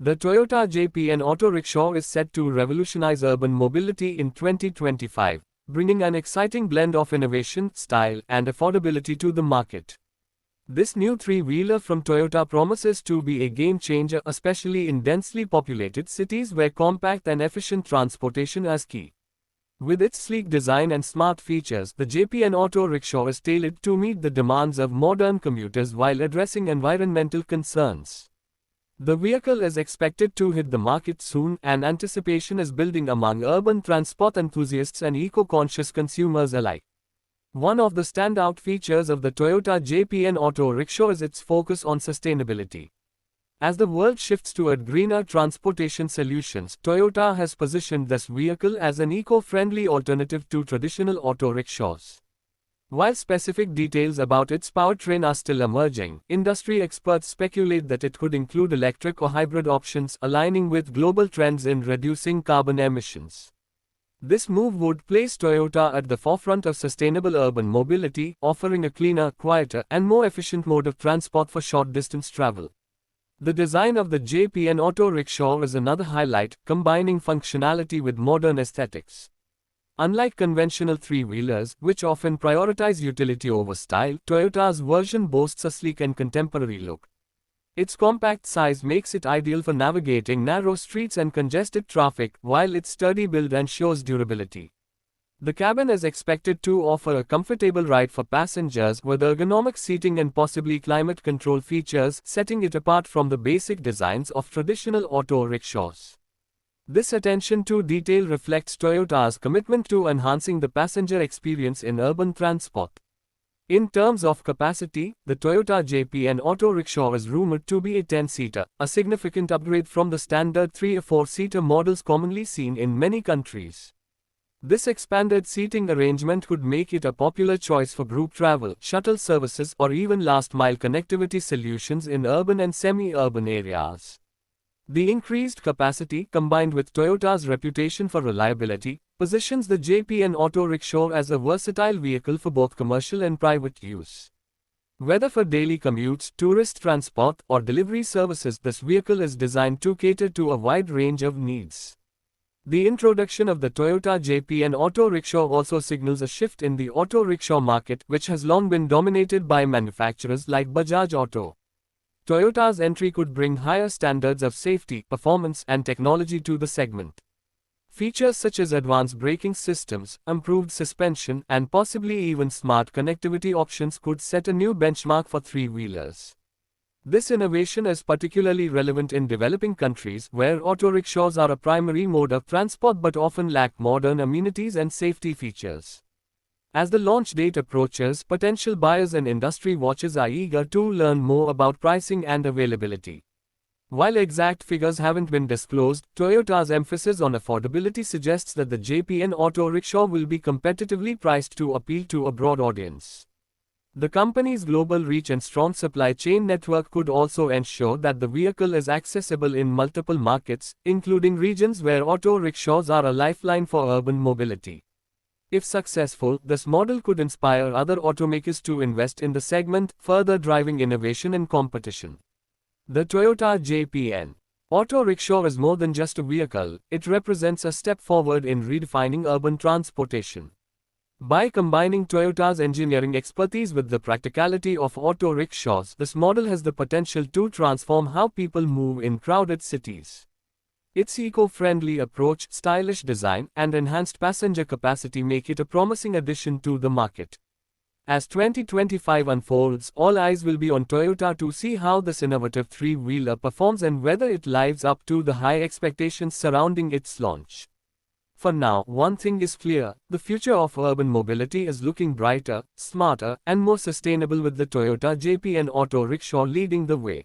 The Toyota JPN Auto Rickshaw is set to revolutionize urban mobility in 2025, bringing an exciting blend of innovation, style, and affordability to the market. This new three-wheeler from Toyota promises to be a game-changer, especially in densely populated cities where compact and efficient transportation is key. With its sleek design and smart features, the JPN Auto Rickshaw is tailored to meet the demands of modern commuters while addressing environmental concerns. The vehicle is expected to hit the market soon, and anticipation is building among urban transport enthusiasts and eco-conscious consumers alike. One of the standout features of the Toyota JPN Auto Rickshaw is its focus on sustainability. As the world shifts toward greener transportation solutions, Toyota has positioned this vehicle as an eco-friendly alternative to traditional auto rickshaws. While specific details about its powertrain are still emerging, industry experts speculate that it could include electric or hybrid options, aligning with global trends in reducing carbon emissions. This move would place Toyota at the forefront of sustainable urban mobility, offering a cleaner, quieter, and more efficient mode of transport for short-distance travel. The design of the JPN Auto Rickshaw is another highlight, combining functionality with modern aesthetics. Unlike conventional three-wheelers, which often prioritize utility over style, Toyota's version boasts a sleek and contemporary look. Its compact size makes it ideal for navigating narrow streets and congested traffic, while its sturdy build ensures durability. The cabin is expected to offer a comfortable ride for passengers with ergonomic seating and possibly climate control features, setting it apart from the basic designs of traditional auto rickshaws. This attention to detail reflects Toyota's commitment to enhancing the passenger experience in urban transport. In terms of capacity, the Toyota JPN Auto Rickshaw is rumored to be a 10-seater, a significant upgrade from the standard 3 or 4-seater models commonly seen in many countries. This expanded seating arrangement could make it a popular choice for group travel, shuttle services, or even last-mile connectivity solutions in urban and semi-urban areas. The increased capacity, combined with Toyota's reputation for reliability, positions the JPN Auto Rickshaw as a versatile vehicle for both commercial and private use. Whether for daily commutes, tourist transport, or delivery services, this vehicle is designed to cater to a wide range of needs. The introduction of the Toyota JPN Auto Rickshaw also signals a shift in the auto rickshaw market, which has long been dominated by manufacturers like Bajaj Auto. Toyota's entry could bring higher standards of safety, performance, and technology to the segment. Features such as advanced braking systems, improved suspension, and possibly even smart connectivity options could set a new benchmark for three-wheelers. This innovation is particularly relevant in developing countries where auto rickshaws are a primary mode of transport but often lack modern amenities and safety features. As the launch date approaches, potential buyers and industry watchers are eager to learn more about pricing and availability. While exact figures haven't been disclosed, Toyota's emphasis on affordability suggests that the JPN Auto Rickshaw will be competitively priced to appeal to a broad audience. The company's global reach and strong supply chain network could also ensure that the vehicle is accessible in multiple markets, including regions where auto rickshaws are a lifeline for urban mobility. If successful, this model could inspire other automakers to invest in the segment, further driving innovation and competition. The Toyota JPN Auto Rickshaw is more than just a vehicle, it represents a step forward in redefining urban transportation. By combining Toyota's engineering expertise with the practicality of auto rickshaws, this model has the potential to transform how people move in crowded cities. Its eco-friendly approach, stylish design, and enhanced passenger capacity make it a promising addition to the market. As 2025 unfolds, all eyes will be on Toyota to see how this innovative three-wheeler performs and whether it lives up to the high expectations surrounding its launch. For now, one thing is clear: the future of urban mobility is looking brighter, smarter, and more sustainable with the Toyota JPN Auto Rickshaw leading the way.